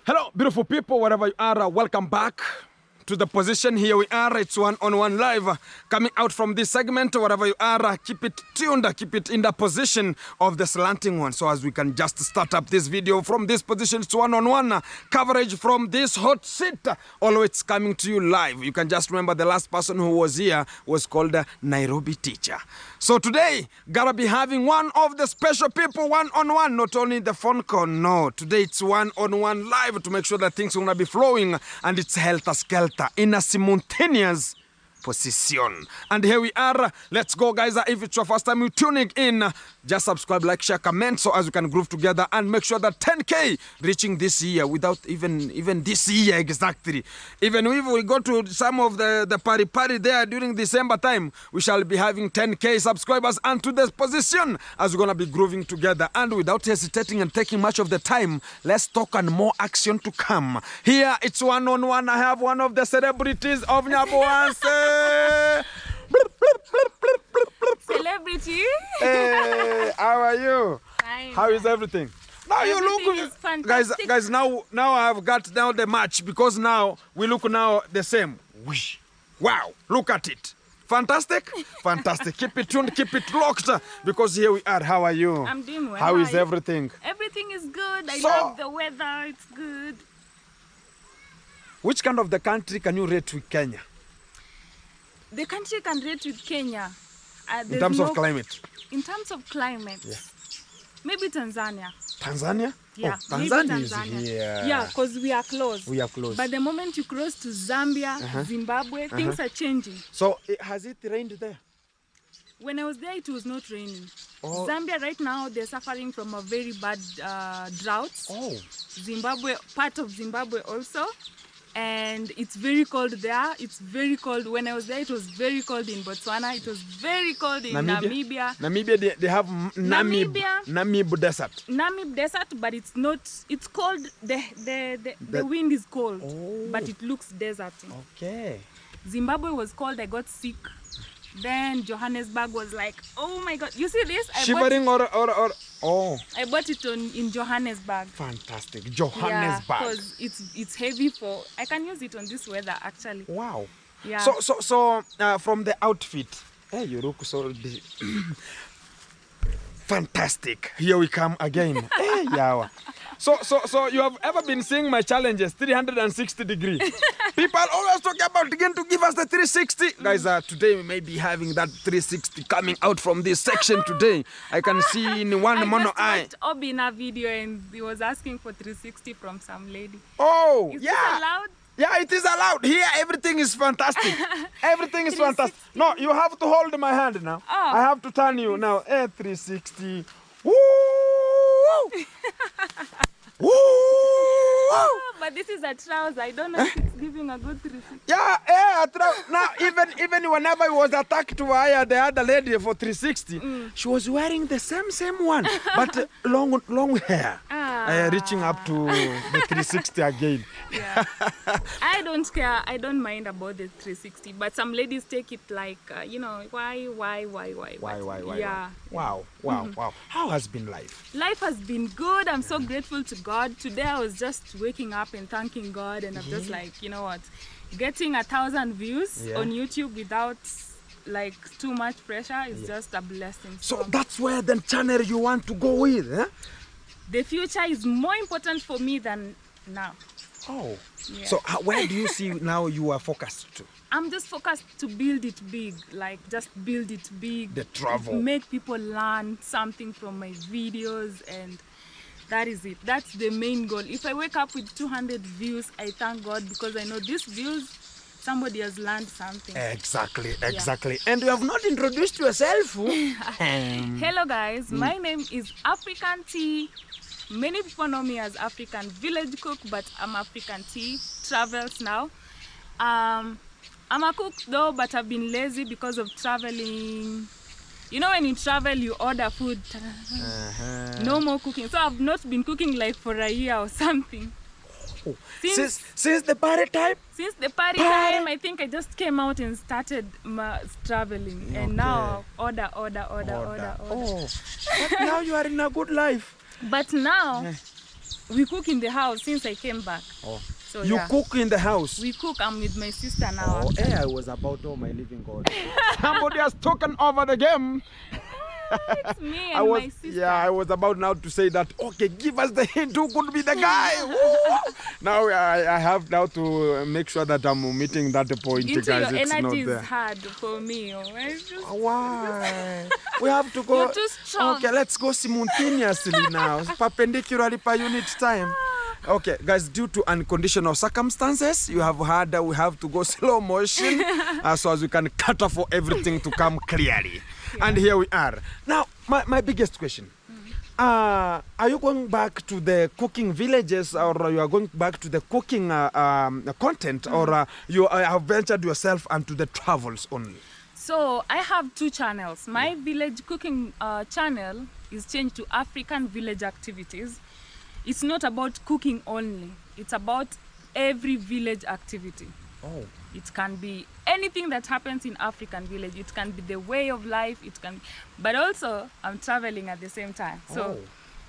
Hello, beautiful people, wherever you are, welcome back to the position. Here we are, it's one-on-one live. Coming out from this segment, wherever you are, keep it tuned, keep it in the position of the slanting one. So as we can just start up this video from this position, it's one-on-one coverage from this hot seat. Always coming to you live. You can just remember the last person who was here was called Nairobi Teacher. So today, gotta be having one of the special people one-on-one, not only the phone call, no. Today it's one-on-one live to make sure that things are gonna be flowing and it's helter-skelter in a simultaneous position. And here we are. Let's go, guys. If it's your first time you're tuning in, just subscribe, like, share, comment, so as we can groove together and make sure that 10K reaching this year without even this year exactly. Even if we go to some of the party there during December time, we shall be having 10K subscribers and to this position as we're gonna be grooving together. And without hesitating and taking much of the time, let's talk and more action to come. Here it's one-on-one. I have one of the celebrities of Nyaboanse. Celebrity. Hey, how are you? Fine. How is everything? Now Everything you look, is fantastic. guys. Now I've got down the match because now we look now the same. Whoosh. Wow, look at it. Fantastic, fantastic. Keep it tuned, keep it locked because here we are. How are you? I'm doing well. How is everything? Everything is good. I So- love the weather. It's good. Which kind of the country can you rate with Kenya The country can rate with Kenya. in terms of climate? In terms of climate, Yeah. maybe Tanzania. Tanzania? Yeah, oh, maybe Tanzania is Tanzania. here. Yeah, because we are close. We are close. But the moment you cross to Zambia, Zimbabwe, things are changing. So has it rained there? When I was there, it was not raining. Oh. Zambia right now, they're suffering from a very bad drought. Oh. Zimbabwe, part of Zimbabwe also. And it's very cold there. It's very cold. When I was there, it was very cold in Botswana. It was very cold in Namibia. Namibia, they have Namib Desert. Namib Desert, but it's not. It's cold. The wind is cold, but it looks deserty. Okay. Zimbabwe was cold. I got sick. Then Johannesburg was like, oh my God! You see this? Shivering or I bought it in Johannesburg. Fantastic. Yeah, Johannesburg. because it's heavy for. I can use it on this weather actually. Wow. Yeah. So from the outfit, hey, you look so fantastic. Here we come again. Hey, yawa. So you have ever been seeing my challenges 360 degree? People always talk about again to give us the 360. Guys, today we may be having that 360 coming out from this section today. I can see in one mono eye. I just watched Obi in a video and he was asking for 360 from some lady. Oh, Is yeah. this allowed? Yeah, it is allowed. Here, everything is fantastic. Everything is fantastic. No, you have to hold my hand now. Oh. I have to turn you now. 360. Woo! Woo! Oh, but this is a trouser. I don't know if it's giving a good 360. Yeah, now even whenever I was attacked to hire the other lady for 360, she was wearing the same one, but long hair, reaching up to the 360 again. Yeah. I don't care. I don't mind about the 360, but some ladies take it like, why? Yeah. Wow. How has been life? Life has been good. I'm so grateful to God. Today I was just waking up and thanking God, and I'm just like, you know what, getting 1,000 views on YouTube without like too much pressure is just a blessing. So that's where the channel you want to go with, eh? The future is more important for me than now. Oh, Yeah. so where do you see now you are focused to? I'm just focused to build it big, like just build it big. The travel. Make people learn something from my videos, and that is it. That's the main goal. If I wake up with 200 views, I thank God because I know these views, somebody has learned something. Exactly. And you have not introduced yourself. Hello guys, my name is African Tea. Many people know me as African Village Cook, but I'm African Tea Travels now. I'm a cook though, but I've been lazy because of traveling. You know, when you travel, you order food. No more cooking. So I've not been cooking like for a year or something. Oh. Since the party time? Since the party time, I think I just came out and started traveling. Okay. And now order. Oh, but now you are in a good life. But now, we cook in the house since I came back. Oh. So You cook in the house? We cook. I'm with my sister now. Oh, I was about, oh my living God. Somebody has taken over the game. It's me and my sister. Yeah, I was about now to say that, okay, give us the hint, who could be the guy? Now I have now to make sure that I'm meeting that point, Into guys. your It's energy not there. is hard for me. Why? We have to go. You're too strong. Okay, let's go simultaneously now. Perpendicularly per unit time. Okay, guys, due to unconditional circumstances, you have heard that we have to go slow motion so as we can cater for everything to come clearly. Yeah. And here we are. Now, my biggest question. Are you going back to the cooking villages, or you are going back to the cooking content, or you have ventured yourself onto the travels only? So I have 2 channels. My village cooking channel is changed to African village activities. It's not about cooking only. It's about every village activity. Oh. It can be anything that happens in African village. It can be the way of life. It can, but also I'm traveling at the same time. So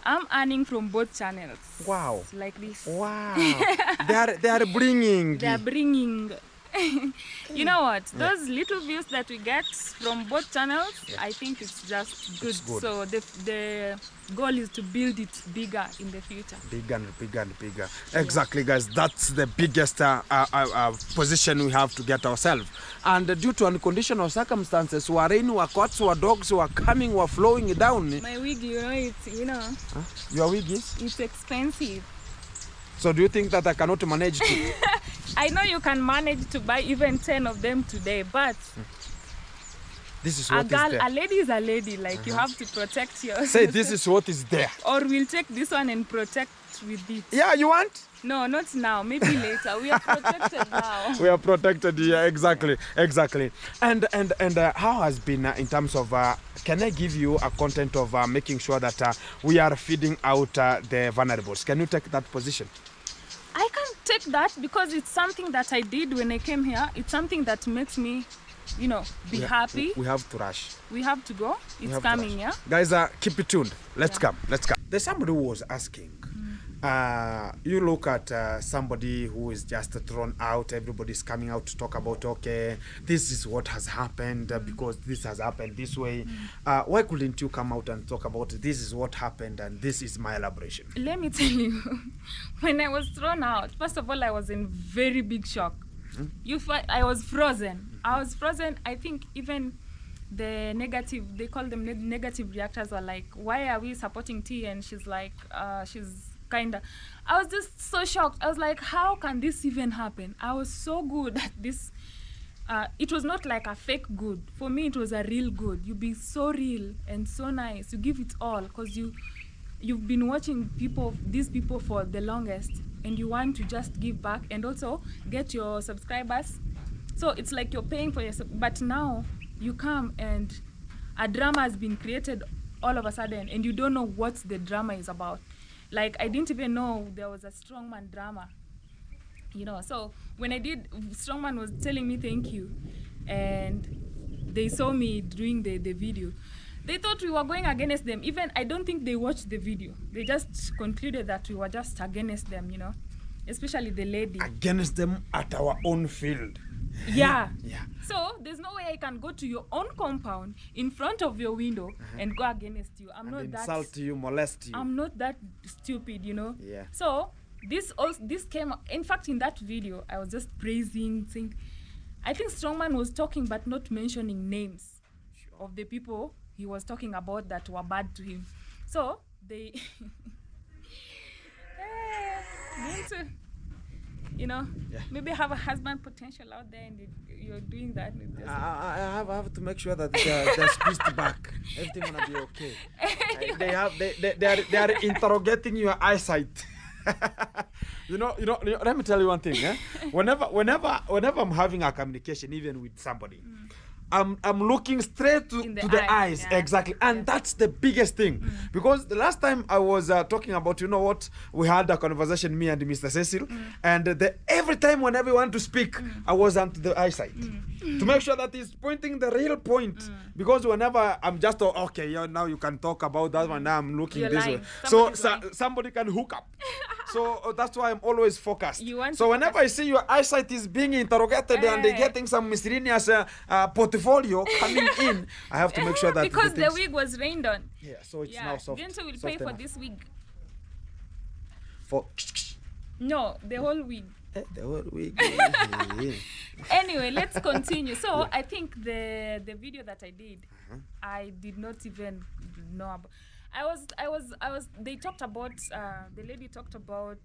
I'm earning from both channels. Wow. Like this. Wow. they are bringing. They are bringing. You know what? Those little views that we get from both channels, I think it's just good. So the goal is to build it bigger in the future. Bigger and bigger and bigger. Exactly, guys. That's the biggest position we have to get ourselves. And due to unconditional circumstances, were rain, were cats, were dogs, were coming, were flowing down. My wig, Huh? Your wig is? It's expensive. So do you think that I cannot manage to? I know you can manage to buy even 10 of them today, but this is what is there. A lady is a lady. Like you have to protect yourself. Say this is what is there. Or we'll take this one and protect with it. Yeah, you want? No, not now. Maybe later. We are protected now. We are protected. Yeah, exactly. And how has been in terms of? Can I give you a content of making sure that we are feeding out the vulnerables? Can you take that position? I can't take that because it's something that I did when I came here. It's something that makes me, be happy. We have to rush. We have to go. It's coming, yeah? Guys, keep it tuned. Let's come. There's somebody who was asking. You look at somebody who is just thrown out. Everybody's coming out to talk about, okay, this is what has happened because this has happened this way. Why couldn't you come out and talk about this is what happened and this is my elaboration? Let me tell you, when I was thrown out, first of all, I was in very big shock. I was frozen. I think even the negative, they call them negative reactors, were like, why are we supporting T? And she's like, I was just so shocked. I was like, how can this even happen? I was so good at this. It was not like a fake good. For me, it was a real good. You be so real and so nice. You give it all because you've been watching these people for the longest, and you want to just give back and also get your subscribers. So it's like you're paying for yourself. But now you come and a drama has been created all of a sudden, and you don't know what the drama is about. Like, I didn't even know there was a strongman drama, So when I did, strongman was telling me thank you, and they saw me doing the video. They thought we were going against them. Even, I don't think they watched the video. They just concluded that we were just against them, especially the lady. Against them at our own field. Yeah. So there's no way I can go to your own compound in front of your window and go against you. I'm not that insult you, molest you. I'm not that stupid, Yeah. So this came. In fact, in that video, I was just praising, saying, I think Strongman was talking but not mentioning names of the people he was talking about that were bad to him. So they need to. Maybe have a husband potential out there, and you're doing that. I have to make sure that they're squeezed back. Everything gonna be okay. They are interrogating your eyesight. Let me tell you one thing. Whenever I'm having a communication, even with somebody, I'm looking straight to the eyes. Yeah. Exactly. And that's the biggest thing. Because the last time I was talking about, we had a conversation, me and Mr. Cecil, and every time whenever we want to speak, I was onto the eyesight. to make sure that he's pointing the real point. Because whenever I'm just, okay, yeah, now you can talk about that one, now I'm looking You're this lying. way. Somebody's Somebody can hook up. So that's why I'm always focused. You So whenever I see your eyesight is being interrogated and they're getting some miscellaneous portfolio coming in, I have to make sure that because the wig was rained on. Yeah, so it's now soft. Gento will soft pay for enough. this wig. For No, the whole wig. the whole wig. Anyway, let's continue. So I think the video that I did, I did not even know about. They talked about, the lady talked about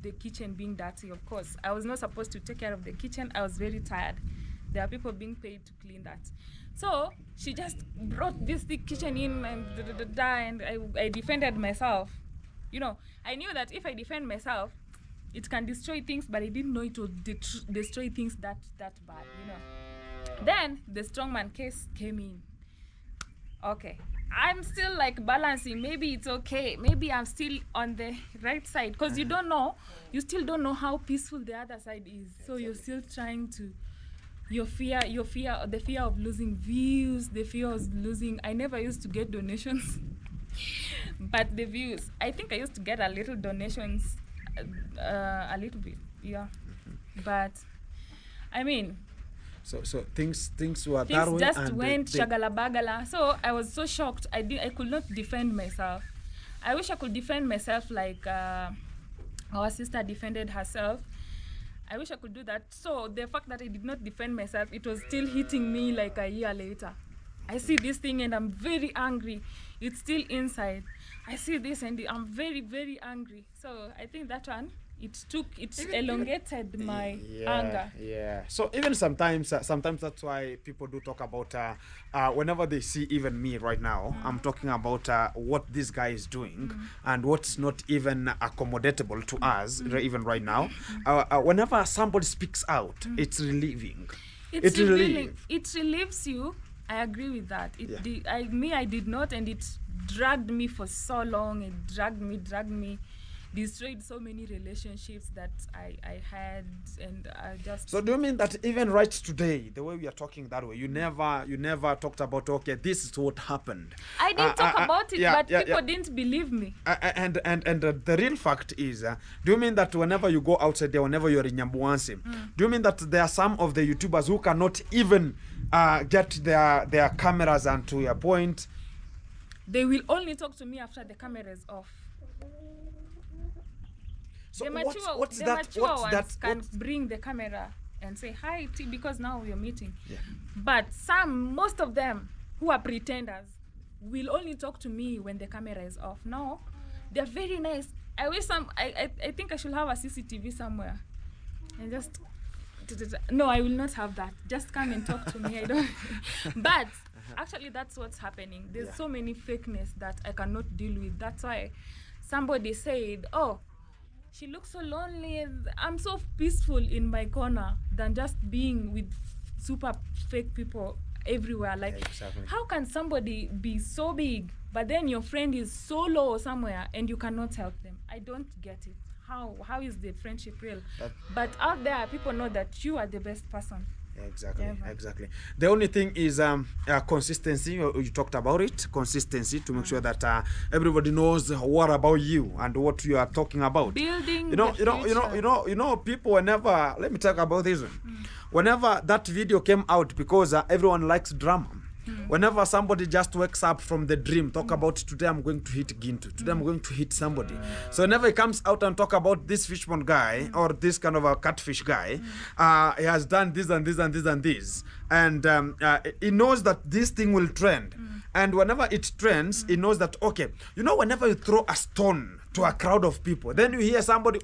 the kitchen being dirty. Of course, I was not supposed to take care of the kitchen. I was very tired. There are people being paid to clean that. So she just brought this big kitchen in and I defended myself. You know, I knew that if I defend myself, it can destroy things, but I didn't know it would destroy things that bad, you know. Then the strongman case came in. Okay, I'm still like balancing. Maybe it's okay. Maybe I'm still on the right side, because you still don't know how peaceful the other side is. So you're still trying to, the fear of losing views, the fear of losing. I never used to get donations, but the views. I think I used to get a little donations, a little bit, yeah. But I mean. So things were that way. Things just went shagala bagala. So I was so shocked. I could not defend myself. I wish I could defend myself like our sister defended herself. I wish I could do that. So the fact that I did not defend myself, it was still hitting me like a year later. I see this thing and I'm very angry. It's still inside. I see this and I'm very, very angry. So I think that one, it elongated my anger. Yeah. So even sometimes that's why people do talk about whenever they see even me right now, I'm talking about what this guy is doing and what's not even accommodatable to us even right now. Whenever somebody speaks out, it's relieving. It relieves you. I agree with that. I did not, and it dragged me for so long. It dragged me. Destroyed so many relationships that I had, and I just. So do you mean that even right today, the way we are talking that way, you never talked about, okay, this is what happened? I did talk about it, but people didn't believe me. And the real fact is, do you mean that whenever you go outside there, whenever you're in Nyambuansi, do you mean that there are some of the YouTubers who cannot even get their cameras, and to your point, they will only talk to me after the camera is off. So the mature ones can bring the camera and say hi, because now we're meeting. Yeah. But most of them who are pretenders will only talk to me when the camera is off. No, they're very nice. I wish I think I should have a CCTV somewhere and just. No, I will not have that. Just come and talk to me. I don't. But actually, that's what's happening. There's so many fakeness that I cannot deal with. That's why somebody said, "Oh, she looks so lonely. I'm so peaceful in my corner than just being with super fake people everywhere." Like, exactly. How can somebody be so big, but then your friend is so low somewhere and you cannot help them? I don't get it. How is the friendship real? But out there, people know that you are the best person. Exactly. The only thing is consistency. You talked about it. Consistency to make sure that everybody knows what about you and what you are talking about. Building. You know. People, whenever, let me talk about this one. Whenever that video came out, because everyone likes drama. Whenever somebody just wakes up from the dream, talk about today I'm going to hit Gintu, today I'm going to hit somebody. So whenever he comes out and talk about this fishpond guy or this kind of a catfish guy, he has done this and this and this and this, and he knows that this thing will trend. And whenever it trends, he knows that, okay, whenever you throw a stone to a crowd of people, then you hear somebody,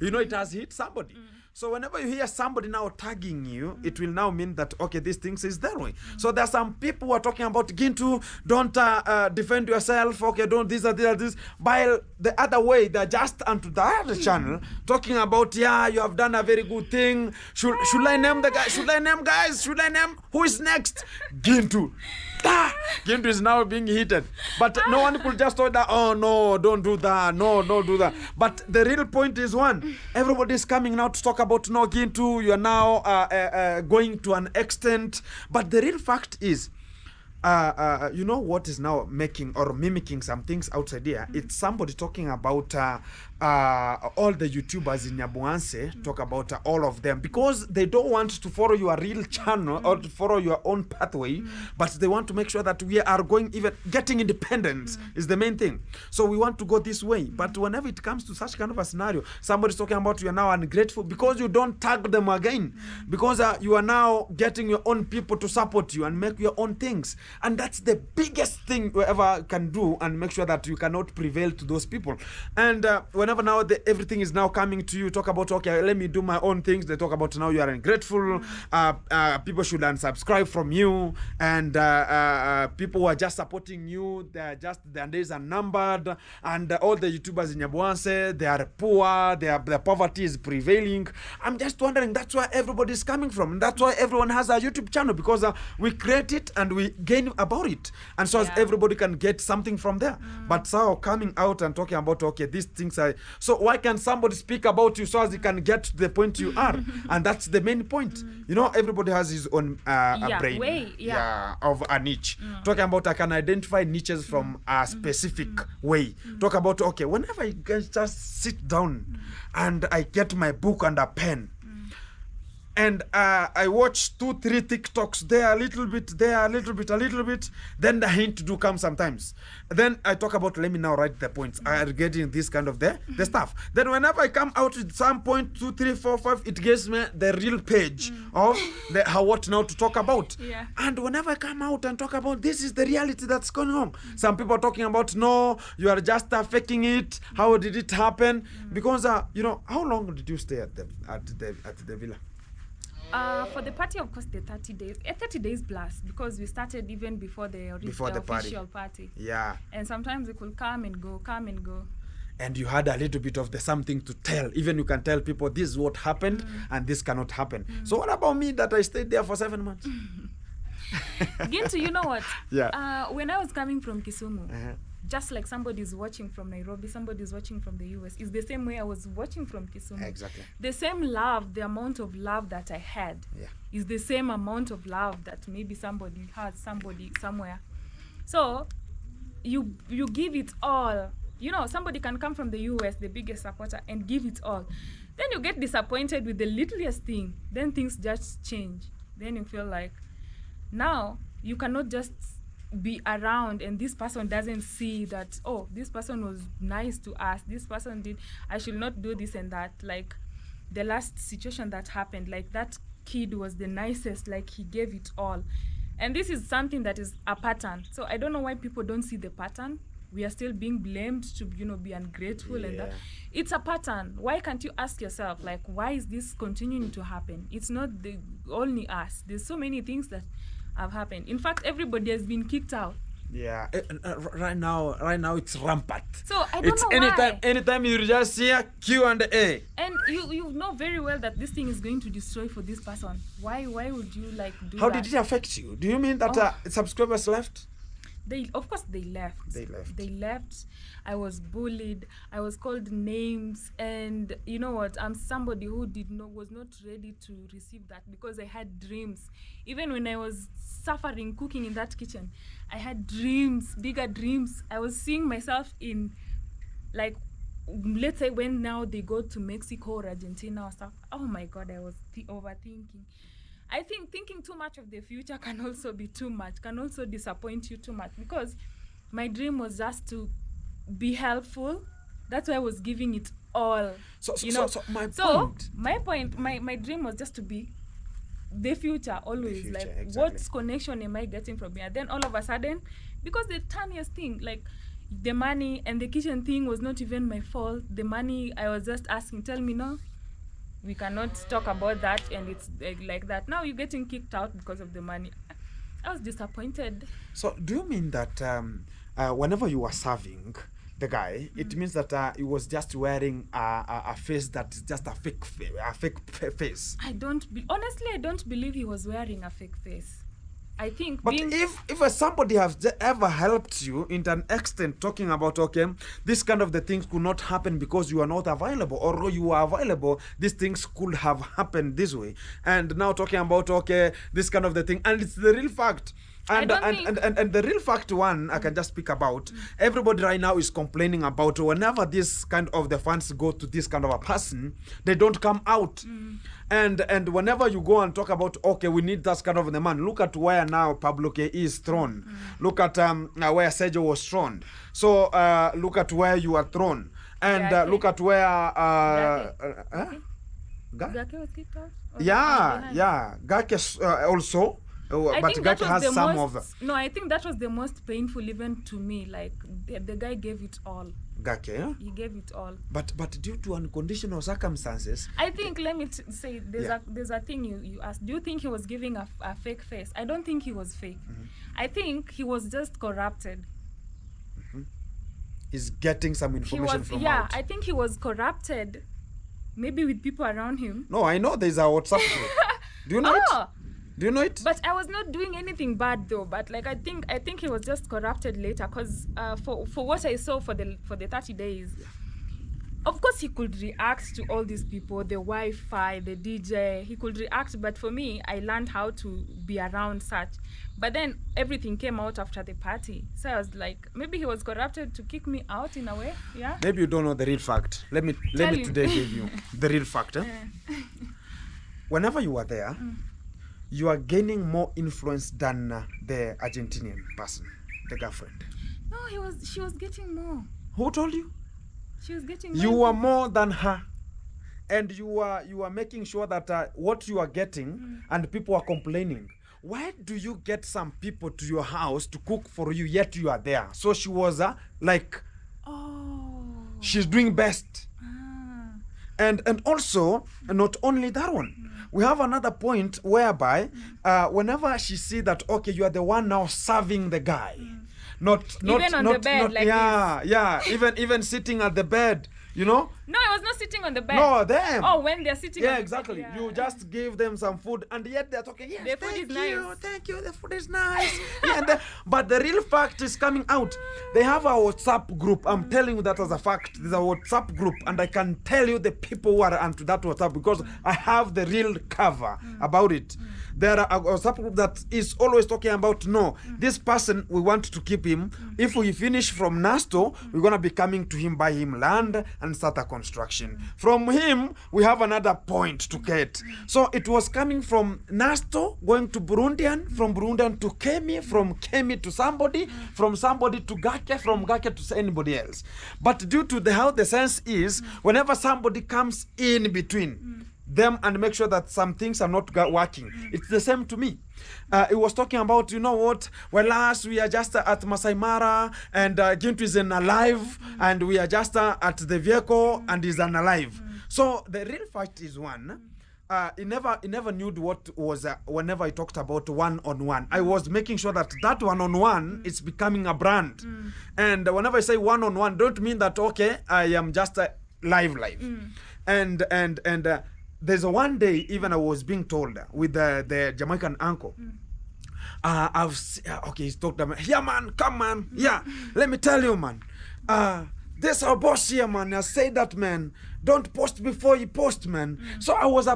it has hit somebody. So whenever you hear somebody now tagging you, it will now mean that, okay, these things is that way. So there are some people who are talking about Gintu, don't defend yourself, okay, don't this or this. While the other way, they're just onto the other channel talking about, you have done a very good thing. Should I name the guy? Should I name guys? Should I name? Who is next? Gintu. Gintu is now being heated. But no one could just tell that, oh no, don't do that. No, don't do that. But the real point is one, everybody is coming now to talk about no Gintu, you are now going to an extent. But the real fact is, you know what is now making or mimicking some things outside here? It's somebody talking about all the YouTubers in Nyabuanse, talk about all of them, because they don't want to follow your real channel or to follow your own pathway, but they want to make sure that we are going, even getting independence is the main thing. So we want to go this way. But whenever it comes to such kind of a scenario, somebody's talking about you are now ungrateful because you don't tag them again, because you are now getting your own people to support you and make your own things. And that's the biggest thing you ever can do, and make sure that you cannot prevail to those people. And whenever now everything is now coming to you, talk about, okay, let me do my own things. They talk about now you are ungrateful. People should unsubscribe from you. And people who are just supporting you, their days are numbered. And all the YouTubers in Nyabuanse, they are poor. Their poverty is prevailing. I'm just wondering, that's where everybody is coming from. And that's why everyone has a YouTube channel, because we create it and we gain about it, and so as everybody can get something from there. But so coming out and talking about, okay, these things are, so why can somebody speak about you so as you can get to the point you are? And that's the main point. You know, everybody has his own brain way, of a niche. Talking about, I can identify niches from a specific way. Talk about, okay, whenever I just sit down and I get my book and a pen, and I watch 2-3 TikToks there, a little bit there, a little bit, then the hint do come sometimes. Then I talk about, let me now write the points. I are getting this kind of the stuff. Then whenever I come out with some point, 2, 3, 4, 5, it gives me the real page of what now to talk about. And whenever I come out and talk about, this is the reality that's going on. Some people are talking about, no, you are just faking it. How did it happen? Because you know, how long did you stay at the villa? For the party, of course, the 30 days. 30 days plus, because we started even before the official party. Yeah. And sometimes we could come and go. And you had a little bit of the something to tell. Even you can tell people, this is what happened and this cannot happen. So what about me that I stayed there for 7 months? Gintu, you know what? Yeah. When I was coming from Kisumu, just like somebody's watching from Nairobi, somebody's watching from the US, it's the same way I was watching from Kisumu. Exactly. The same love, the amount of love that I had is the same amount of love that maybe somebody has, somebody somewhere. So you give it all. You know, somebody can come from the US, the biggest supporter, and give it all. Then you get disappointed with the littlest thing. Then things just change. Then you feel like, now you cannot just be around and this person doesn't see that, oh, this person was nice to us, this person did, I should not do this and that. Like the last situation that happened, like that kid was the nicest, like he gave it all. And this is something that is a pattern. So I don't know why people don't see the pattern. We are still being blamed to, you know, be ungrateful and that. It's a pattern. Why can't you ask yourself, like, why is this continuing to happen? It's not only us. There's so many things that have happened. In fact, everybody has been kicked out. Yeah, right now it's rampant. So I don't know why. Anytime you just hear Q&A. And you know very well that this thing is going to destroy for this person. Why would you like do How that? did it affect you? Do you mean that subscribers left? Of course they left. They left. I was bullied. I was called names, and you know what? I'm somebody who was not ready to receive that, because I had dreams. Even when I was suffering cooking in that kitchen, I had dreams, bigger dreams. I was seeing myself in, like, let's say when now they go to Mexico or Argentina or stuff. Oh my God, I was overthinking. I think thinking too much of the future can also be too much, can also disappoint you too much, because my dream was just to be helpful. That's why I was giving it all. So my dream was just to be the future always. Exactly. What connection am I getting from here? Then all of a sudden, because the tiniest thing, like the money and the kitchen thing was not even my fault. The money, I was just asking, tell me no. We cannot talk about that, and it's like that. Now you're getting kicked out because of the money. I was disappointed. So do you mean that whenever you were serving the guy, it means that he was just wearing a face that's just a fake face? Honestly, I don't believe he was wearing a fake face. I think But if somebody has ever helped you in an extent, talking about, okay, this kind of the things could not happen because you are not available, or you are available, these things could have happened this way. And now talking about, okay, this kind of the thing, and it's the real fact. And the real fact one I can just speak about, everybody right now is complaining about whenever this kind of the funds go to this kind of a person, they don't come out. And whenever you go and talk about, okay, we need that kind of the man, look at where now Pablo K is thrown. Look at where Sergio was thrown. So look at where you are thrown. And look at where Gake was kicked out? Gake also. But Gake has some of them. No, I think that was the most painful even to me. Like the guy gave it all. Gake, yeah? He gave it all. But due to unconditional circumstances. I think, let me say, there's a thing you asked. Do you think he was giving a fake face? I don't think he was fake. I think he was just corrupted. He's getting some information from out. I think he was corrupted. Maybe with people around him. No, I know there's a WhatsApp group. Do you know it? Do you know it? But I was not doing anything bad though. But like I think he was just corrupted later, because for what I saw for the 30 days, of course he could react to all these people, the Wi-Fi, the DJ. He could react, but for me, I learned how to be around such. But then everything came out after the party, so I was like, maybe he was corrupted to kick me out in a way. Yeah. Maybe you don't know the real fact. Let me today give you the real fact. Whenever you are there. You are gaining more influence than the Argentinian person, the girlfriend. No, she was getting more. Who told you? She was getting more. You are more than her. And you are making sure that what you are getting and people are complaining. Why do you get some people to your house to cook for you, yet you are there? So she was like, she's doing best. And also, not only that one, we have another point whereby whenever she see that, okay, you are the one now serving the guy, not even on the bed, like even sitting at the bed, you know. No, I was not sitting on the bed. No, them. Oh, when they're sitting on the exactly. bed, You just give them some food, and yet they're talking, yes, the food is nice. Thank you, the food is nice. But the real fact is coming out. They have a WhatsApp group. I'm telling you that as a fact. There's a WhatsApp group, and I can tell you the people who are onto that WhatsApp because I have the real cover about it. There are a WhatsApp group that is always talking about, no, this person, we want to keep him. If we finish from Nasto, we're going to be coming to him, buy him land and start a construction. From him, we have another point to get. So it was coming from Nasto, going to Burundian, from Burundian to Kemi, from Kemi to somebody, from somebody to Gake, from Gake to anybody else. But due to how the sense is, whenever somebody comes in between, them and make sure that some things are not working. It's the same to me. It was talking about, you know what, well, last we are just at Masai Mara and Gintu is alive and we are just at the vehicle and is unalive. So the real fact is one, he never knew what was whenever I talked about one-on-one. I was making sure that one-on-one is becoming a brand. And whenever I say one-on-one, don't mean that, okay, I am just live. And there's a one day even I was being told with the Jamaican uncle. He's talked about, yeah man, come man, yeah, let me tell you man, this our boss here man has said that man, don't post before you post man. So I was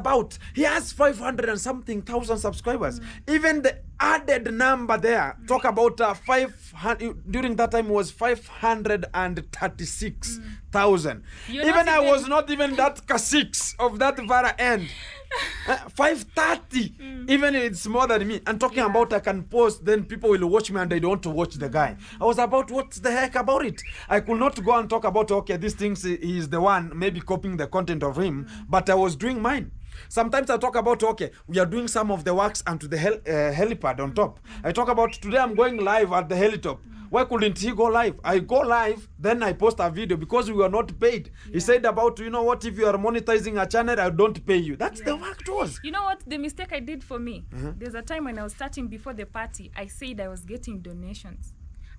he has 500 and something thousand subscribers. Even the added number there, talk about 500, during that time was 536,000. Even I was not even that K6 of that very end. 530, even it's more than me. And talking about I can post, then people will watch me and they don't watch the guy. I was about, what's the heck about it? I could not go and talk about, okay, these things, he's the one maybe copying the content of him, but I was doing mine. Sometimes I talk about, okay, we are doing some of the works onto the helipad on top. I talk about, today I'm going live at the helitop. Why couldn't he go live? I go live, then I post a video because we were not paid. He said about, you know what, if you are monetizing a channel, I don't pay you. That's the work it was. You know what, the mistake I did for me, there's a time when I was starting before the party, I said I was getting donations.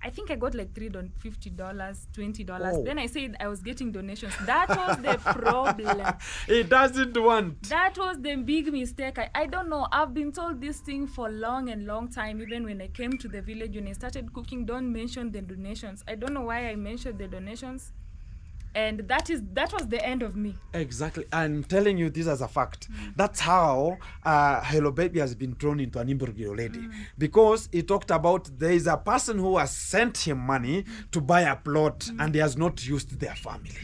I think I got like $50, $20. Oh. Then I said I was getting donations. That was the problem. He doesn't want. That was the big mistake. I don't know. I've been told this thing for long time. Even when I came to the village, when I started cooking, don't mention the donations. I don't know why I mentioned the donations. And that was the end of me. Exactly. I'm telling you this as a fact. That's how Hello Baby has been thrown into an imbroglio lady. Because he talked about there is a person who has sent him money to buy a plot and he has not used their family.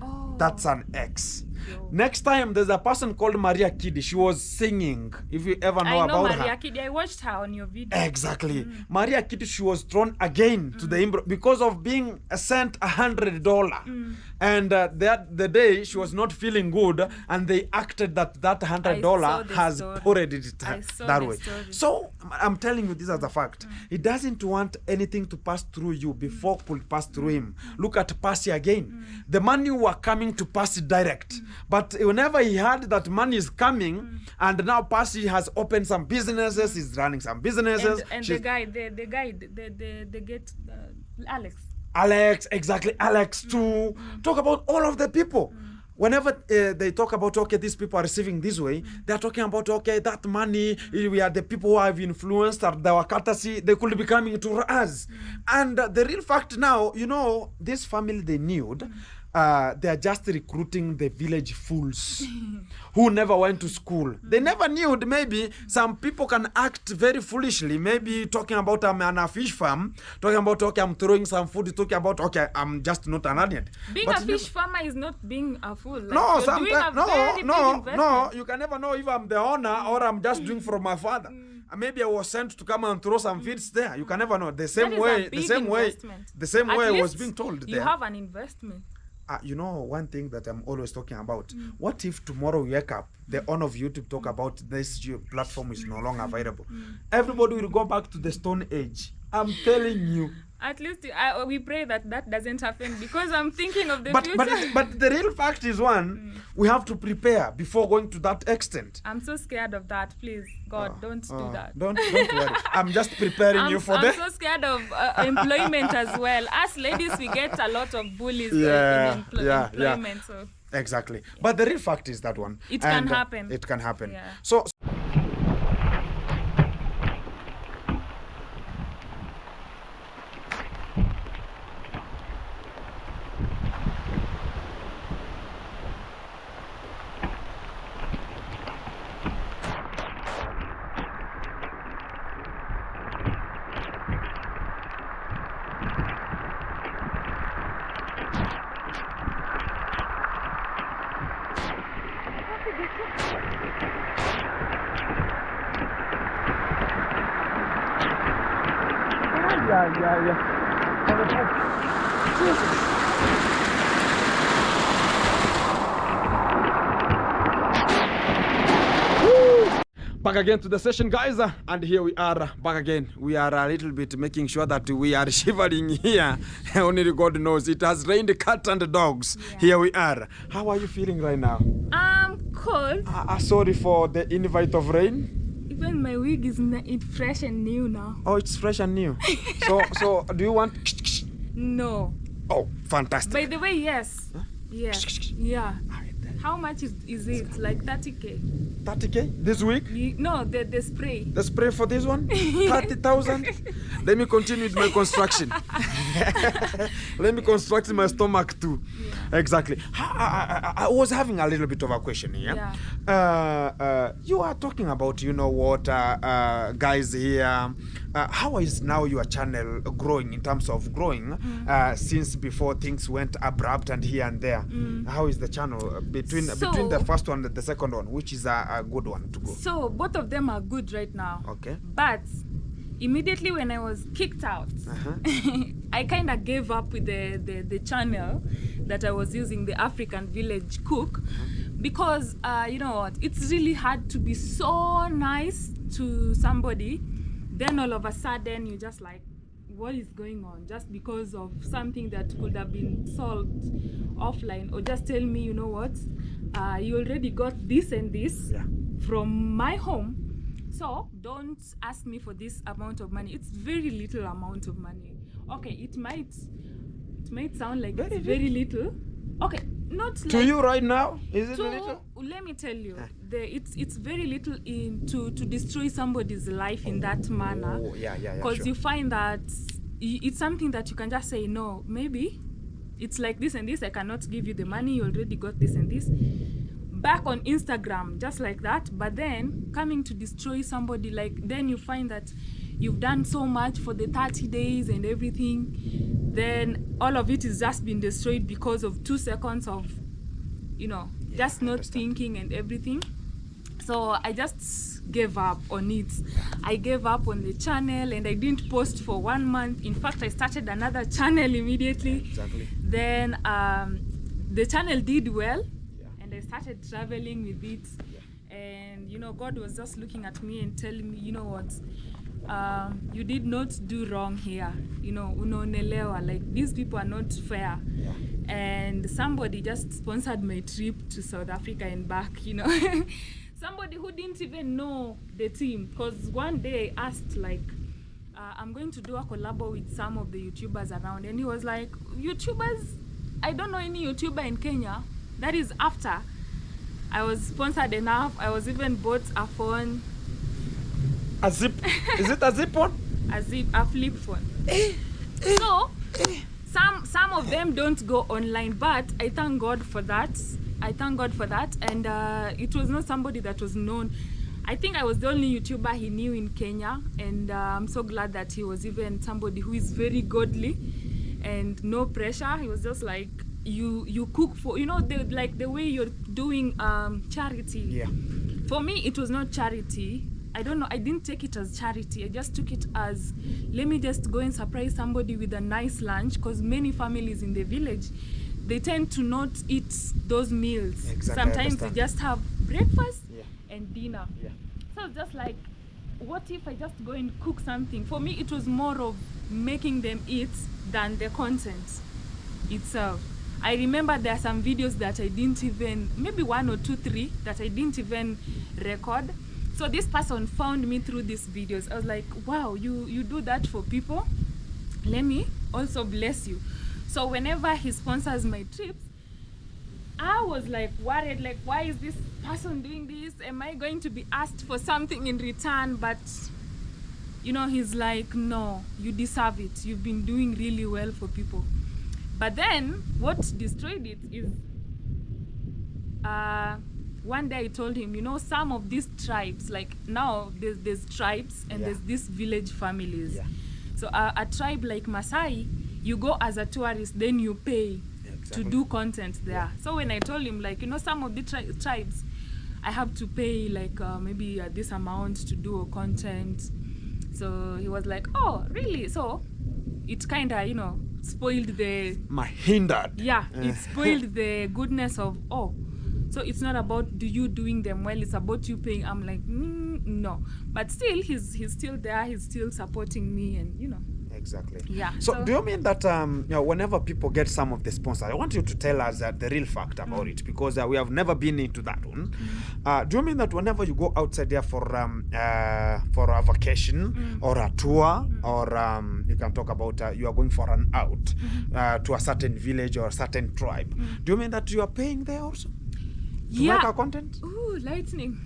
Oh. That's an ex. Yo. Next time, there's a person called Maria Kiddy. She was singing. If you ever know I know about Maria her. Kiddy. I watched her on your video. Exactly. Maria Kitty, she was thrown again to the imbro because of being sent $100. And the day she was not feeling good, and they acted that $100 has story. poured it I saw that the way. story. So I'm telling you this as a fact. He doesn't want anything to pass through you before it could pass through him. Look at Percy again. The money were coming to Percy direct. But whenever he heard that money is coming, and now Percy has opened some businesses, he's running some businesses. And the guy, they get Alex, exactly, Alex too. Talk about all of the people. Whenever they talk about, okay, these people are receiving this way, they're talking about, okay, that money, we are the people who have influenced our courtesy, they could be coming to us. And the real fact now, you know, this family they knew, they are just recruiting the village fools who never went to school. They never knew maybe some people can act very foolishly, maybe talking about I'm on a fish farm, talking about, okay, I'm throwing some food, talking about, okay, I'm just not an onion. Being But a fish farmer is not being a fool. Like, no, you're doing a sometimes, very big no, investment. you can never know if I'm the owner or I'm just doing for my father. Maybe I was sent to come and throw some feeds there. You can never know. The same That is a way, big the same way At I was least being told you there. have an investment. You know, one thing that I'm always talking about, what if tomorrow we wake up, the owner of YouTube talk about this platform is no longer available? Everybody will go back to the Stone Age. I'm telling you. At least we pray that doesn't happen, because I'm thinking of the But future. but the real fact is we have to prepare before going to that extent. I'm so scared of that. Please, God, don't do that. Don't worry. I'm just preparing you for I'm that. so scared of employment as well. As ladies, we get a lot of bullies Yeah, in yeah. employment. So Exactly. But the real fact is that one. It can happen. It can happen. Yeah. So back again to the session, guys, and here we are back again. We are a little bit making sure that we are shivering here. Only God knows. It has rained cat and dogs. Yeah. Here we are. How are you feeling right now? I'm cold. Sorry for the invite of rain. Even my wig is fresh and new now. Oh, it's fresh and new. So do you want? No. Oh, fantastic. By the way, yes. Huh? Yes. Yeah. How much is it? Like 30K? 30K this week? No, the spray. The spray for this one? 30,000? Let me continue with my construction. Let me construct my stomach too. Yeah. Exactly. I was having a little bit of a question here. Yeah. You are talking about, you know what, guys here. How is now your channel growing in terms of growing since before things went abrupt and here and there? How is the channel between the first one and the second one, which is a good one to go? So both of them are good right now. Okay. But immediately when I was kicked out, I kind of gave up with the channel that I was using, the African Village Cook, because you know what, it's really hard to be so nice to somebody, then all of a sudden you just like, what is going on, just because of something that could have been solved offline, or just tell me, you know what, you already got this and this from my home, So don't ask me for this amount of money. It's very little amount of money. Okay, it might sound like very little. Okay, not To like you right now, is it to, little? let me tell you, it's very little to destroy somebody's life in that manner. Oh, yeah, Because sure. you find that it's something that you can just say, no, maybe it's like this and this, I cannot give you the money, you already got this and this. Back on Instagram, just like that. But then coming to destroy somebody, like, then you find that you've done so much for the 30 days and everything, then all of it is just been destroyed because of 2 seconds of, just not thinking and everything. So I just gave up on it. I gave up on the channel and I didn't post for 1 month. In fact, I started another channel immediately. Exactly. Then the channel did well, and I started traveling with it. And God was just looking at me and telling me, you know what, you did not do wrong here. Unaonelewa, like, these people are not fair. And somebody just sponsored my trip to South Africa and back. Somebody who didn't even know the team, because one day I asked, like, I'm going to do a collab with some of the YouTubers around, and he was like, YouTubers? I don't know any YouTuber in Kenya. That is after I was sponsored enough. I was even bought a phone. A zip? Is it a zip phone? A flip phone. So some of them don't go online, but I thank God for that. And it was not somebody that was known. I think I was the only YouTuber he knew in Kenya, and I'm so glad that he was even somebody who is very godly and no pressure. He was just like, you cook for, the way you're doing charity. Yeah. For me, it was not charity. I don't know, I didn't take it as charity. I just took it as, let me just go and surprise somebody with a nice lunch, because many families in the village, they tend to not eat those meals. Exactly, Sometimes they just have breakfast and dinner. Yeah. So it's just like, what if I just go and cook something? For me, it was more of making them eat than the content itself. I remember there are some videos that I didn't even, maybe 1 or 2, 3, that I didn't even record. So this person found me through these videos. I was like, wow, you do that for people? Let me also bless you. So whenever he sponsors my trips, I was like worried, like, why is this person doing this? Am I going to be asked for something in return? But he's like, no, you deserve it. You've been doing really well for people. But then what destroyed it is one day I told him, some of these tribes, like now there's tribes and there's these village families. Yeah. So a tribe like Masai, you go as a tourist, then you pay to do content there. Yeah. So when I told him, like, some of the tribes, I have to pay like maybe this amount to do a content. So he was like, oh, really? So it kind of, spoiled the... hindered. Yeah, it spoiled the goodness of, so it's not about you doing them well, it's about you paying. I'm like, no. But still, he's still there, he's still supporting me, and Exactly. Yeah. So do you mean that whenever people get some of the sponsors, I want you to tell us the real fact about it, because we have never been into that one. Do you mean that whenever you go outside there for a vacation or a tour, or you can talk about you are going for an out to a certain village or a certain tribe, do you mean that you are paying there also to make a content? Ooh, lightning.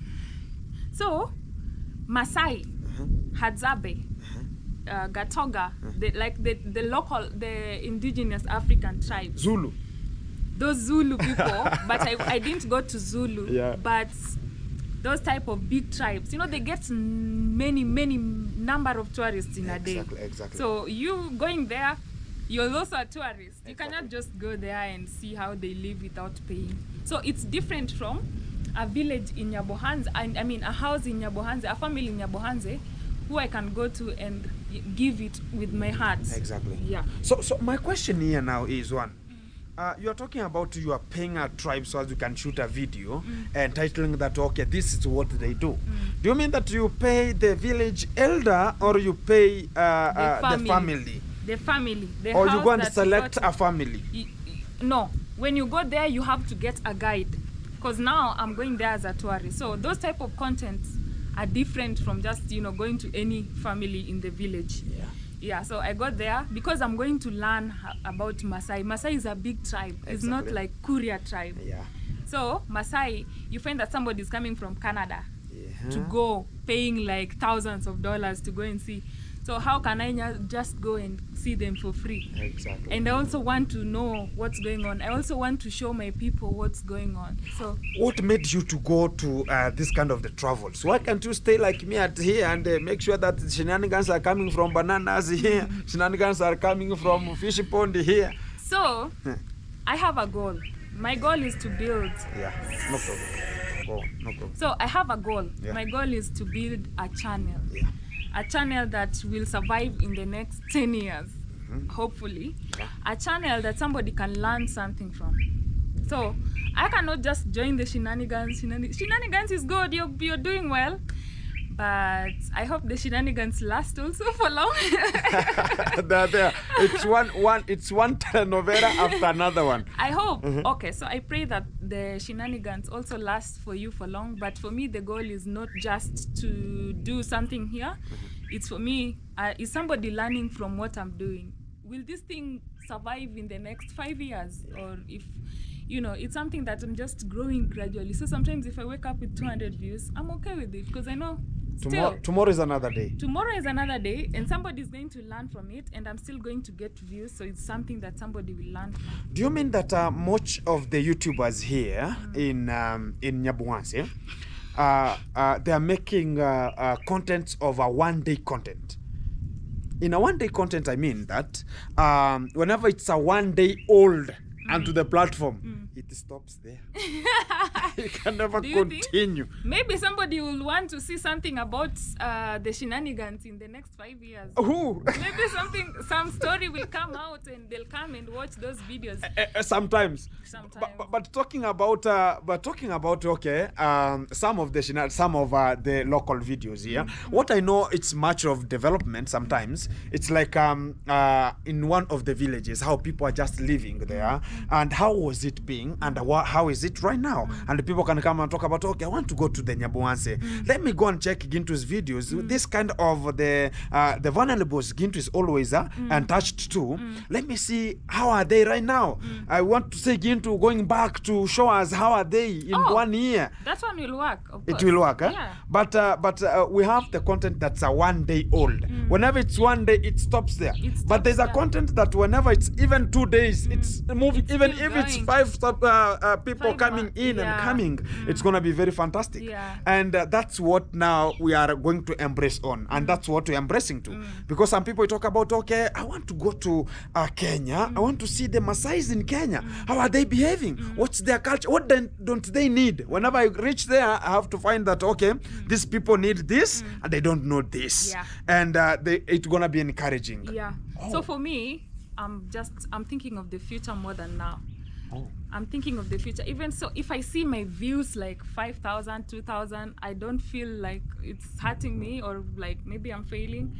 So Masai, Hadzabe, Gatoga, the local, the indigenous African tribes. Zulu. Those Zulu people, but I didn't go to Zulu. Yeah. But those type of big tribes, they get many number of tourists in a day. Exactly. So you going there, you're also a tourist. You cannot just go there and see how they live without paying. So it's different from a village in Nyabohanze, I mean a house in Nyabohanze, a family in Nyabohanze, who I can go to and give it with my heart. Exactly. Yeah. So my question here now is one. You are talking about you are paying a tribe so as you can shoot a video and titling that, okay, this is what they do. Do you mean that you pay the village elder, or you pay the family? The family. Or you go and select a family? No. When you go there, you have to get a guide. Because now I'm going there as a tourist. So those type of contents, are different from just, going to any family in the village. Yeah, so I got there because I'm going to learn about Maasai. Maasai is a big tribe. It's not like Kuria tribe. Yeah. So Maasai, you find that somebody is coming from Canada to go, paying like thousands of dollars to go and see. So how can I just go and see them for free? Exactly. And I also want to know what's going on. I also want to show my people what's going on. So what made you to go to this kind of the travels? Why can't you stay like me at here and make sure that shenanigans are coming from bananas here, shenanigans are coming from fish pond here? So I have a goal. My goal is to build. Yeah, no problem. Oh, no problem. So I have a goal. Yeah. My goal is to build a channel. Yeah. A channel that will survive in the next 10 years, hopefully. Yeah. A channel that somebody can learn something from. So I cannot just join the shenanigans. Shenanigans is good, you're doing well. But I hope the shenanigans last also for long. there. It's one telenovela after another one. I hope. Okay, so I pray that the shenanigans also last for you for long. But for me, the goal is not just to do something here. It's for me, is somebody learning from what I'm doing? Will this thing survive in the next 5 years? Or if, it's something that I'm just growing gradually. So sometimes if I wake up with 200 views, I'm okay with it because I know tomorrow is another day. Tomorrow is another day, and somebody is going to learn from it, and I'm still going to get views. So it's something that somebody will learn from. Do you mean that much of the YouTubers here in Nyabuanse, they are making contents of a one-day content? In a one-day content, I mean that whenever it's a one-day old onto the platform, it stops there. You can never continue. Maybe somebody will want to see something about the shenanigans in the next 5 years. Who? Maybe some story will come out and they'll come and watch those videos. Sometimes. But talking about okay, some of the local videos here. What I know, it's much of development. Sometimes it's like in one of the villages, how people are just living there, and how was it being, and how is it right now, and the people can come and talk about, okay, I want to go to the Nyabuanse. Let me go and check Gintu's videos. This kind of the vulnerables Gintu is always untouched too. Let me see how are they right now. I want to see Gintu going back to show us how are they in 1 year. That one will work, of course. It will work, Yeah. But we have the content that's a 1 day old. Whenever it's 1 day, it stops there. But there's a content that whenever it's even 2 days, it's moving. Even if it's 5 people coming in and coming, it's gonna be very fantastic. Yeah. And that's what now we are going to embrace on, and that's what we're embracing to. Because some people talk about, okay, I want to go to Kenya. I want to see the Maasais in Kenya. How are they behaving? What's their culture? What don't they need? Whenever I reach there, I have to find that, okay, these people need this and they don't know this. Yeah. And it's gonna be encouraging. Yeah. So for me, I'm thinking of the future more than now. I'm thinking of the future. Even so, if I see my views like 5,000, 2,000, I don't feel like it's hurting me or like maybe I'm failing.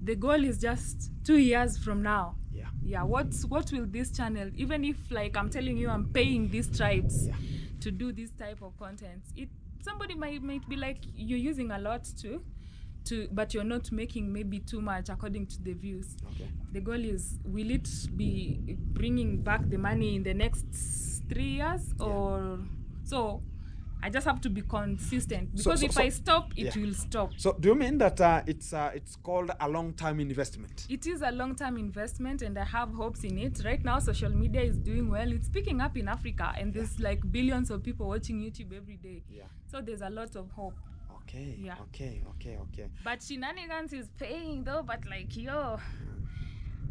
The goal is just 2 years from now. Yeah. What will this channel, even if like I'm telling you I'm paying these tribes to do this type of content, somebody might be like, you're using a lot but you're not making maybe too much according to the views. Okay. The goal is, will it be bringing back the money in the next 3 years or so? I just have to be consistent because if I stop, it will stop. So do you mean that it's called a long-term investment? It is a long-term investment, and I have hopes in it. Right now, social media is doing well. It's picking up in Africa, and there's like billions of people watching YouTube every day. Yeah. So there's a lot of hope. Okay. Yeah. Okay. But shenanigans is paying though. But like,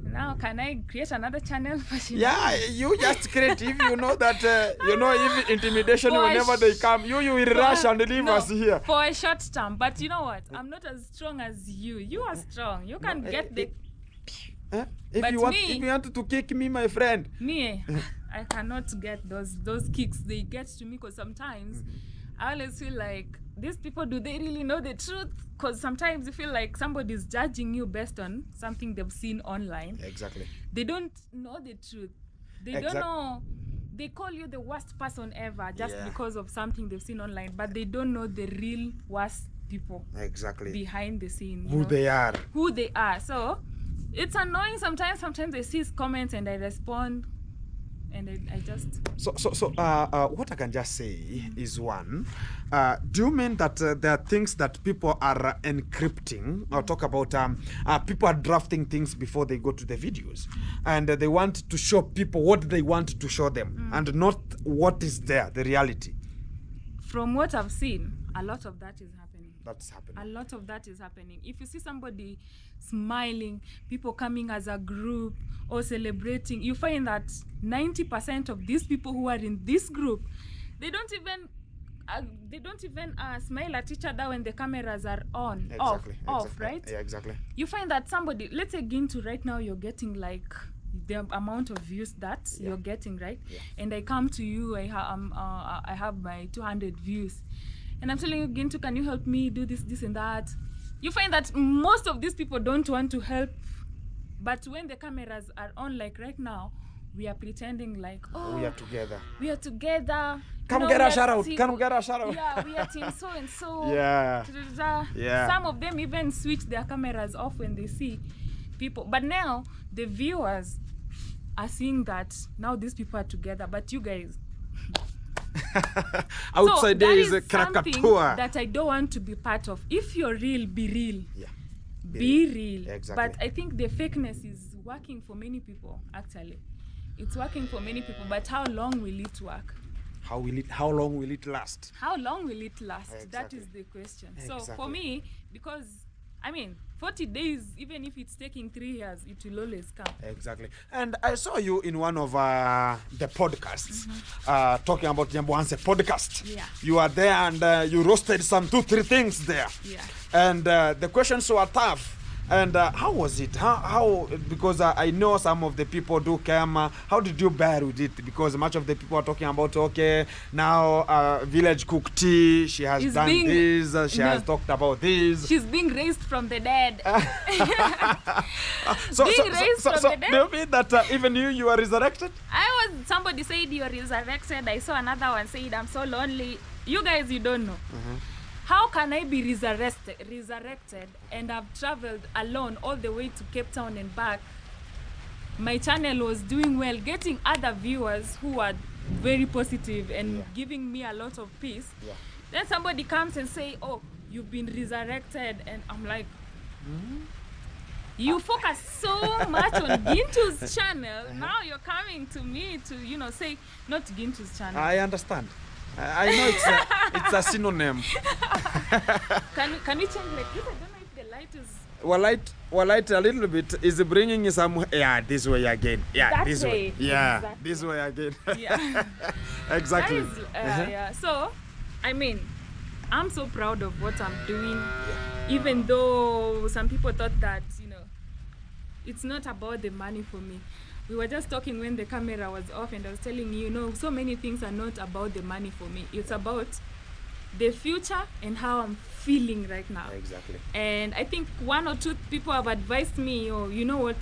now can I create another channel for shenanigans? Yeah, you just create. If you know that, if intimidation, whenever they come, you will rush and leave us here. For a short term. But you know what? I'm not as strong as you. You are strong. You can get the... If you want to kick me, my friend. Me, I cannot get those kicks. They get to me because sometimes I always feel like, these people, do they really know the truth? Because sometimes you feel like somebody's judging you based on something they've seen online. Exactly. They don't know the truth. They don't know. They call you the worst person ever just because of something they've seen online, but they don't know the real worst people Exactly. behind the scene. Who they are. Who they are. So it's annoying sometimes. Sometimes I see his comments and I respond, and I just. So, what I can just say is one. Do you mean that there are things that people are encrypting, or talk about people are drafting things before they go to the videos, and they want to show people what they want to show them, and not what is there, the reality? From what I've seen, a lot of that is happening. That's happening. A lot of that is happening. If you see somebody smiling, people coming as a group or celebrating, you find that 90% of these people who are in this group, they don't even smile at each other when the cameras are on. Exactly. Off, right? Yeah, exactly. You find that somebody, let's say Gintu right now, you're getting like the amount of views that you're getting, right? Yeah. And I come to you, I have my 200 views, and I'm telling you, Gintu, can you help me do this and that? You find that most of these people don't want to help, but when the cameras are on, like right now, we are pretending like, oh, We are together. we are together. Come get a shout out. Come get a shout out. Yeah, we are team so and so. Yeah. Yeah. Some of them even switch their cameras off when they see people. But now the viewers are seeing that now these people are together. But you guys, outside there is a something caricature. that I don't want to be part of. If you're real, be real. Yeah. Be real. Exactly. But I think the fakeness is working for many people. Actually, it's working for many people. But how long will it work? How long will it last? How long will it last? Exactly. That is the question. So Exactly. for me, because 40 days, even if it's taking 3 years, it will always come. Exactly. And I saw you in one of the podcasts, talking about Nyambuanse podcast. Yeah. You are there and you roasted some 2-3 things there. Yeah. And the questions were tough. And how was it? How because I know some of the people do come. How did you bear with it? Because much of the people are talking about, okay, now village cook tea, she has It's done being- this, she No. has talked about this. She's being raised from the dead. So, being raised from the dead? do you mean that even you are resurrected? Somebody said you're resurrected. I saw another one said I'm so lonely. You guys, you don't know. How can I be resurrected and I've traveled alone all the way to Cape Town and back? My channel was doing well, getting other viewers who are very positive and giving me a lot of peace. Yeah. Then somebody comes and say, oh, you've been resurrected. And I'm like, you focus so much on Gintu's channel. Now you're coming to me to, say, not Gintu's channel. I understand. I know it's a synonym. Can we change like this? I don't know if the light is... Light a little bit is bringing some. Yeah, this way again. Yeah, That this way. way. Yeah, Exactly. this way again. Yeah. Exactly. That is, yeah. So, I'm so proud of what I'm doing, even though some people thought that, it's not about the money for me. We were just talking when the camera was off, and I was telling you, so many things are not about the money for me. It's about the future and how I'm feeling right now. Exactly. And I think 1 or 2 people have advised me, you know what,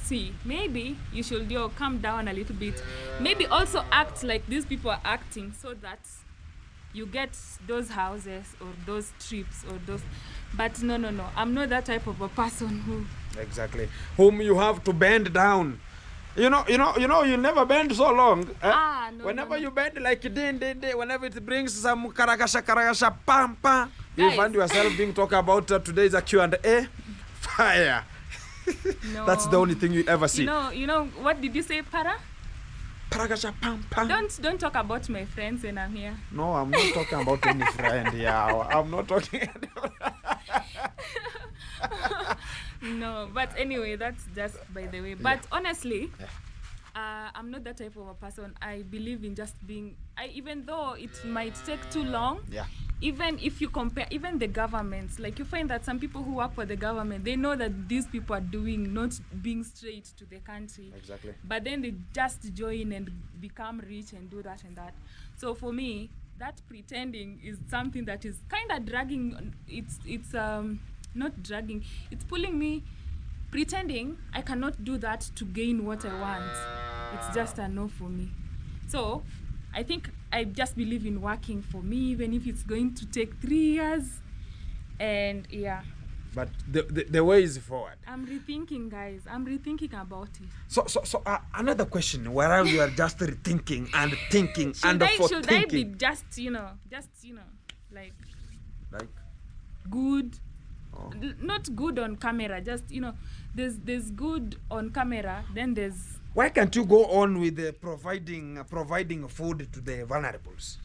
maybe you should calm down a little bit. Maybe also act like these people are acting so that you get those houses or those trips or those. But no. I'm not that type of a person who. Exactly. Whom you have to bend down. You never bend so long. No, Whenever no. you bend like din, whenever it brings some karagasha, pam, you Guys. find yourself being talked about today is a Q&A. Fire. No. That's the only thing you ever see. You know what did you say, Para? Karagasha, pam. Don't talk about my friends when I'm here. No, I'm not talking about any friend. Yeah, I'm not talking. No, but anyway, that's just by the way. But honestly, I'm not that type of a person. I believe in just being. Even though it might take too long. Yeah. Even if you compare, even the governments, like you find that some people who work for the government, they know that these people are not being straight to the country. Exactly. But then they just join and become rich and do that and that. So for me, that pretending is something that is kind of dragging. It's not dragging. It's pulling me. Pretending I cannot do that to gain what I want. It's just a no for me. So I think I just believe in working for me, even if it's going to take 3 years. And yeah, But the way is forward. I'm rethinking, guys. I'm rethinking about it. So another question, where you are just rethinking and thinking and for should thinking. I be just like Like, good, not good on camera, just there's good on camera, then there's why can't you go on with providing food to the vulnerables?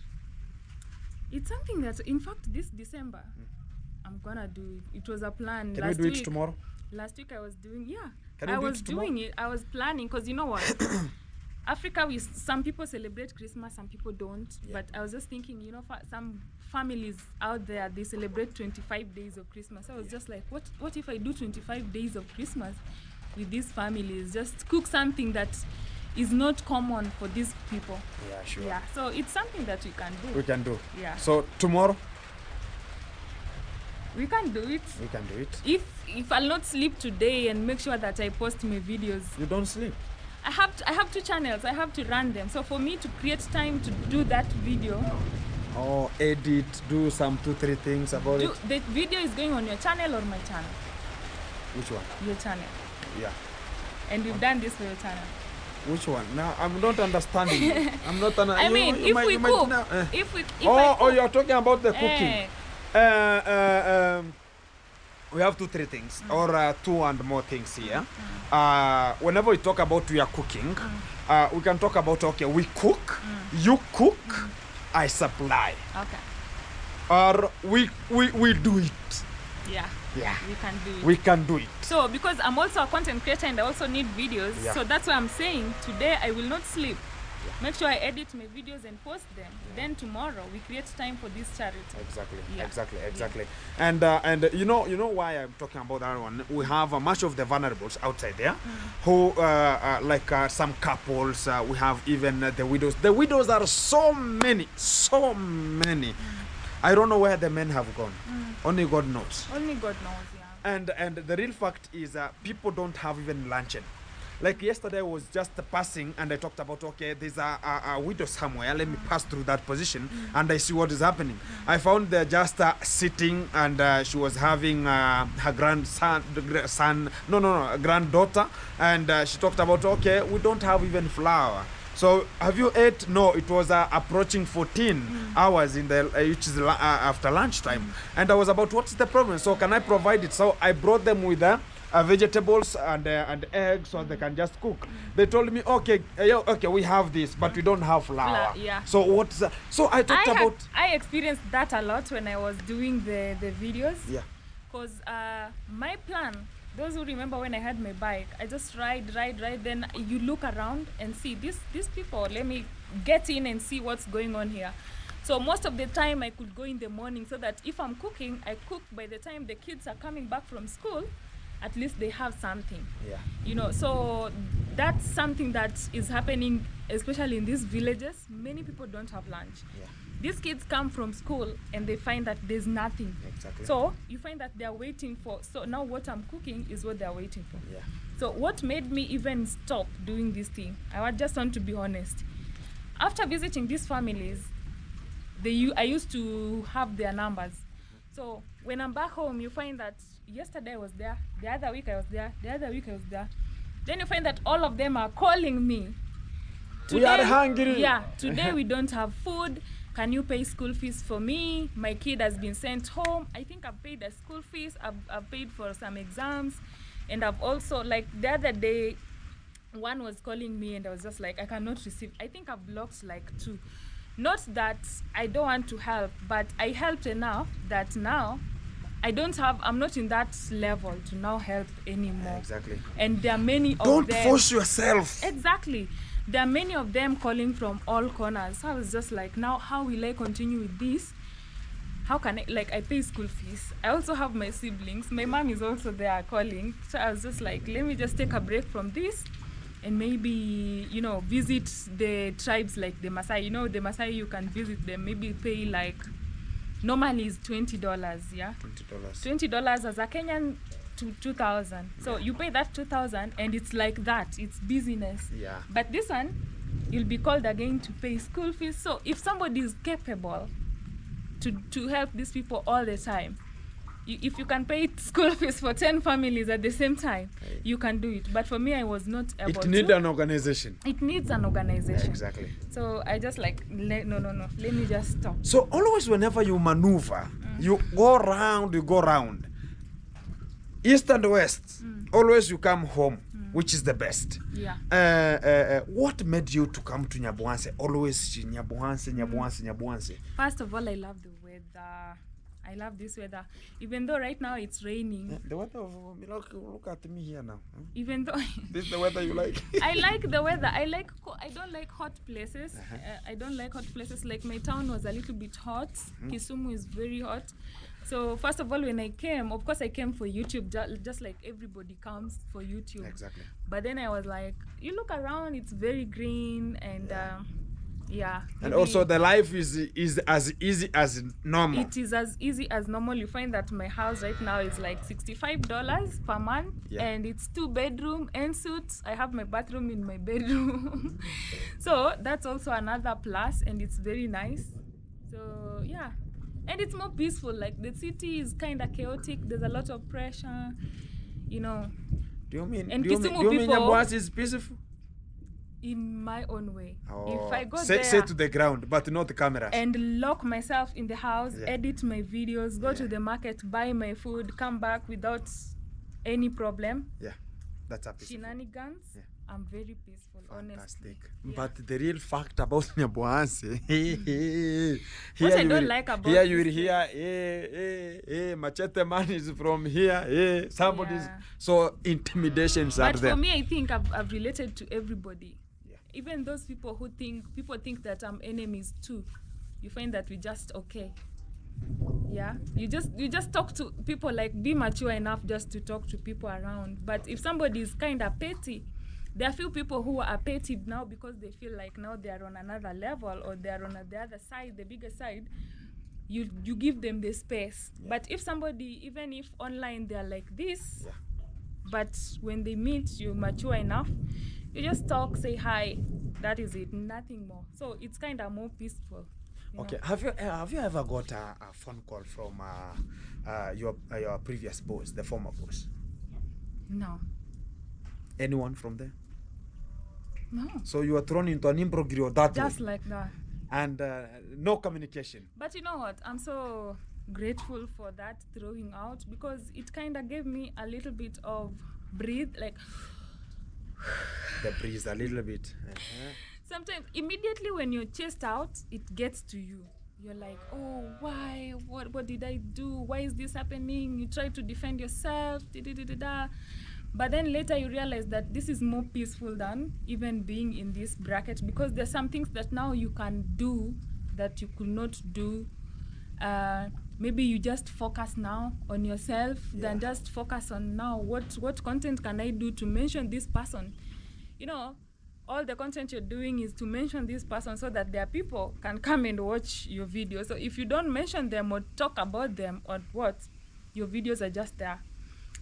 it's something that, in fact, this December I'm gonna do it. It was a plan. Can we do it tomorrow? Last week I was doing, Can we I do was it tomorrow? doing it. I was planning, because you know what, Africa, some people celebrate Christmas, some people don't. But I was just thinking, some families out there, they celebrate 25 days of Christmas. I was just like, what if I do 25 days of Christmas with these families? Just cook something that is not common for these people. Yeah, sure. Yeah, so it's something that we can do. We can do. Yeah. So tomorrow? We can do it. We can do it. If I'll not sleep today and make sure that I post my videos. You don't sleep? I have 2 channels. I have to run them. So for me to create time to do that video. Oh, edit, do some 2-3 things about it. The video is going on your channel or my channel? Which one? Your channel. Yeah. And we've done this for your channel. Which one? Now I'm not understanding. You. I'm not. I mean, if we cook, if I cook, you're talking about the cooking. We have 2-3 things, or 2 and more things here. Whenever we talk about we are cooking, we can talk about, okay, we cook, you cook, I supply. Okay. Or we do it. Yeah. Yeah. We can do it. We can do it. So because I'm also a content creator and I also need videos, so that's why I'm saying today I will not sleep. Make sure I edit my videos and post them. Then tomorrow we create time for this charity. Exactly. And you know why I'm talking about that one? We have much of the vulnerables outside there, who like some couples. We have even the widows. The widows are so many. I don't know where the men have gone. Only God knows. Only God knows. Yeah. And the real fact is people don't have even luncheon. Like yesterday I was just passing and I talked about, okay, there's a widow somewhere, let me pass through that position and I see what is happening. I found they're just sitting and she was having her granddaughter, and she talked about, okay, we don't have even flour. So have you ate? No, it was approaching 14 hours in the which is after lunchtime. And I was about, what's the problem? So can I provide it? So I brought them with vegetables and eggs so they can just cook. They told me, okay, we have this, but we don't have flour. Yeah. So what's so I talked about. I experienced that a lot when I was doing the videos. Yeah. Because my plan, those who remember when I had my bike, I just ride, then you look around and see these people, let me get in and see what's going on here. So most of the time I could go in the morning so that if I'm cooking, I cook by the time the kids are coming back from school, at least they have something. Yeah. So that's something that is happening, especially in these villages. Many people don't have lunch. Yeah. These kids come from school and they find that there's nothing. Exactly. So you find that they're waiting for, so now what I'm cooking is what they're waiting for. Yeah. So what made me even stop doing this thing, I just want to be honest. After visiting these families, I used to have their numbers. So when I'm back home, you find that yesterday I was there, the other week I was there, the other week I was there. Then you find that all of them are calling me. Today, we are hungry. Yeah, today we don't have food. Can you pay school fees for me? My kid has been sent home. I think I've paid the school fees. I've paid for some exams. And I've also, like the other day, one was calling me and I was just like, I cannot receive. I think I've blocked like 2. Not that I don't want to help, but I helped enough that now I'm not in that level to now help anymore. Exactly. And there are many of them. Don't force yourself. Exactly. There are many of them calling from all corners. So I was just like, now how will I continue with this? How can I pay school fees? I also have my siblings. My mom is also there calling. So I was just like, let me just take a break from this and maybe, visit the tribes like the Maasai. The Maasai, you can visit them, maybe pay like, normally it's $20, yeah? $20 as a Kenyan to 2,000. So you pay that 2,000 and it's like that. It's business. Yeah. But this one, you'll be called again to pay school fees. So if somebody is capable to help these people all the time, if you can pay school fees for 10 families at the same time, you can do it. But for me, I was not able to. It needs an organization. It needs an organization. Yeah, exactly. So I just like, no. Let me just stop. So always whenever you maneuver, you go round. East and west, always you come home, which is the best. Yeah. What made you to come to Nyabuanse? Always Nyabuanse. First of all, I love the weather. I love this weather. Even though right now it's raining. Yeah, the weather, look at me here now. Even though This is the weather you like? I like the weather. I don't like hot places. I don't like hot places. Like my town was a little bit hot. Kisumu is very hot. So first of all, when I came, of course I came for YouTube, just like everybody comes for YouTube. Exactly. But then I was like, you look around, it's very green and yeah. And also the life is as easy as normal. It is as easy as normal. You find that my house right now is like $65 per month, and it's 2-bedroom en suite. I have my bathroom in my bedroom. So that's also another plus, and it's very nice. So yeah. And it's more peaceful. Like the city is kind of chaotic. There's a lot of pressure, you know. Do you mean people, Nyabuanse is peaceful? In my own way. Oh. If I go say there to the ground, but not the cameras. and lock myself in the house, edit my videos, go to the market, buy my food, come back without any problem. Yeah, that's a peaceful. Shenanigans. Yeah. I'm very peaceful, Fantastic. honestly. Yeah. But the real fact about Nyabuanse, What I don't like about here you will hear, Machete man is from here, somebody's so intimidations are But there. for me, I think I've related to everybody. Yeah. Even those people who think that I'm enemies too. You find that we just okay. Yeah, you just talk to people, like be mature enough just to talk to people around. But if somebody is kind of petty, there are few people who are petty now because they feel like now they are on another level or they are on the other side, the bigger side. You give them the space. Yeah. But if somebody, even if online they are like this, but when they meet you mature enough, you just talk, say hi. That is it, nothing more. So it's kind of more peaceful. Okay. Have you ever got a phone call from your previous boss, the former boss? No. Anyone from there? No. So you were thrown into an imbroglio that Just way. like that. And no communication. But you know what? I'm so grateful for that throwing out because it kind of gave me a little bit of breathe, like the breeze a little bit. Sometimes immediately when you're chased out, it gets to you. You're like, oh, why? What did I do? Why is this happening? You try to defend yourself. But then later you realize that this is more peaceful than even being in this bracket because there's some things that now you can do that you could not do. Maybe you just focus now on yourself than just focus on now what content can I do to mention this person. You know, all the content you're doing is to mention this person so that their people can come and watch your video. So if you don't mention them or talk about them or what, your videos are just there.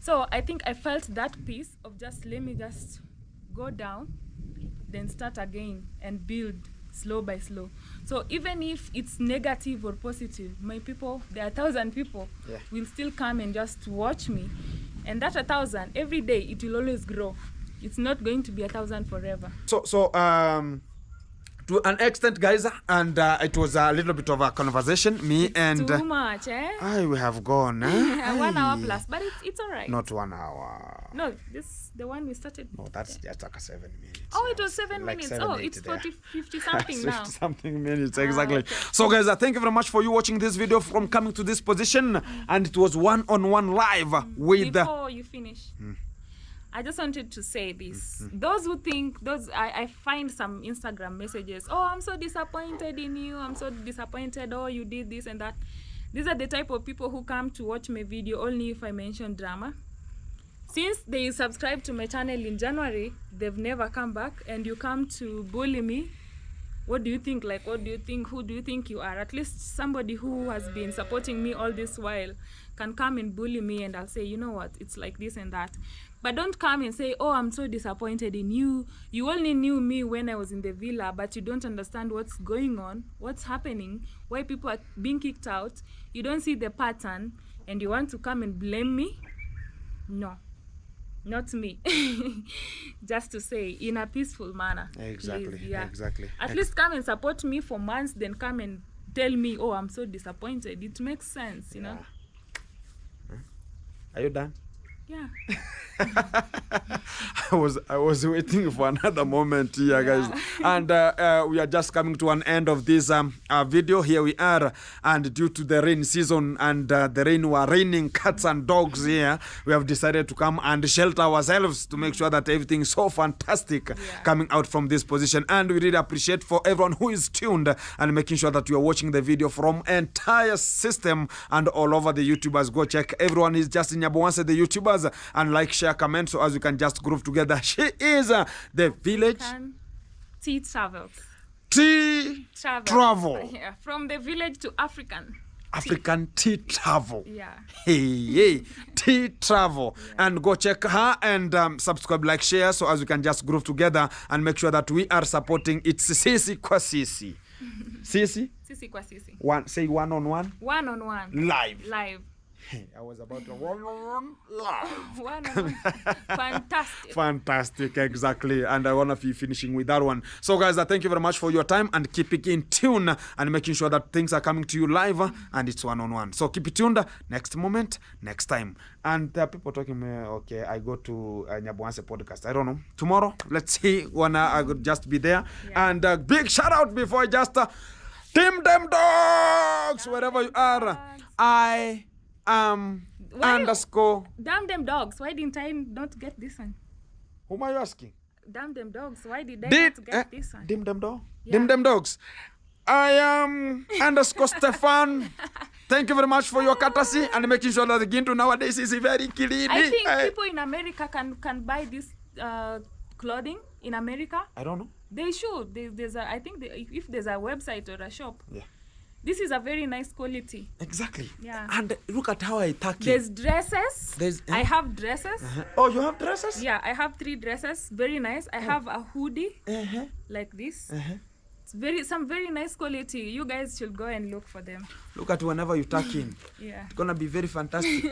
So I think I felt that piece of just let me just go down, then start again and build slow by slow. So even if it's negative or positive, my people, there are 1,000 people will still come and just watch me. And that 1,000, every day it will always grow. It's not going to be 1,000 forever. So to an extent, guys, and it was a little bit of a conversation. And too much, eh? We have gone. 1 hour plus, but it's all right. Not 1 hour. No, the one we started. No, that's just like a 7 minutes. Oh, it was 7 minutes. 7, it's 50 something now. 50 something minutes, exactly. Okay. So, guys, thank you very much for you watching this video from coming to this position. And it was one-on-one live with. Before you finish. I just wanted to say this. Those who think, I find some Instagram messages, oh, I'm so disappointed in you, I'm so disappointed, oh, you did this and that. These are the type of people who come to watch my video only if I mention drama. Since they subscribed to my channel in January, they've never come back, and you come to bully me what do you think? Like, what do you think? Who do you think you are? At least somebody who has been supporting me all this while can come and bully me, and I'll say, you know what, it's like this and that. But don't come and say, oh, I'm so disappointed in you. You only knew me when I was in the villa, but you don't understand what's going on, what's happening, why people are being kicked out. You don't see the pattern, and you want to come and blame me? No, not me. Just to say, in a peaceful manner. Exactly, please, yeah. exactly. At least come and support me for months, then come and tell me, oh, I'm so disappointed. It makes sense, you know? Are you done? Yeah. I was waiting for another moment here, guys, and we are just coming to an end of this video. Here we are, and due to the rain season and the rain were raining cats and dogs here, we have decided to come and shelter ourselves to make sure that everything is so fantastic coming out from this position. And we really appreciate for everyone who is tuned and making sure that you are watching the video from entire system and all over the YouTubers. Go check. Everyone is just in Nyabowanse, the YouTubers, and like, share, comment, so as we can just group together. She is the village Tea Travels. Tea Travel. Yeah, from the village to African Tea Travel. Yeah. Hey, Tea Travel. Yeah. And go check her and subscribe, like, share, so as we can just group together and make sure that we are supporting It's Sisi kwa Sisi. Sisi? Sisi kwa Sisi. Say one-on-one. One-on-one. Live. I was about to one-on-one live. One-on-one. Fantastic. Fantastic, exactly. And I want to be finishing with that one. So, guys, thank you very much for your time and keeping in tune and making sure that things are coming to you live and it's one-on-one. So keep it tuned. Next moment, next time. And there are people talking me, okay, I go to Nyabowanse podcast. I don't know. Tomorrow, let's see when I could just be there. Yeah. And big shout out before I just Team Them Dogs, wherever you are. Underscore. Damn them dogs. Why didn't I not get this one? Whom are you asking? Damn them dogs. Why did I not get this one? Dim them dog. Yeah. Dim them dogs. I am underscore Stefan. Thank you very much for your courtesy and making sure that the Gintu nowadays is very clean. I think people in America can buy this clothing in America. I don't know. They should. I think if there's a website or a shop. Yeah. This is a very nice quality. Exactly. Yeah. And look at how I tack it. There's dresses. I have dresses. Oh, you have dresses? Yeah, I have 3 dresses. Very nice. I have a hoodie like this. It's some very nice quality. You guys should go and look for them. Look at whenever you tack in. Yeah. It's gonna be very fantastic.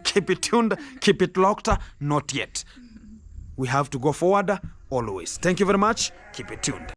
Keep it tuned. Keep it locked. Not yet. We have to go forward always. Thank you very much. Keep it tuned.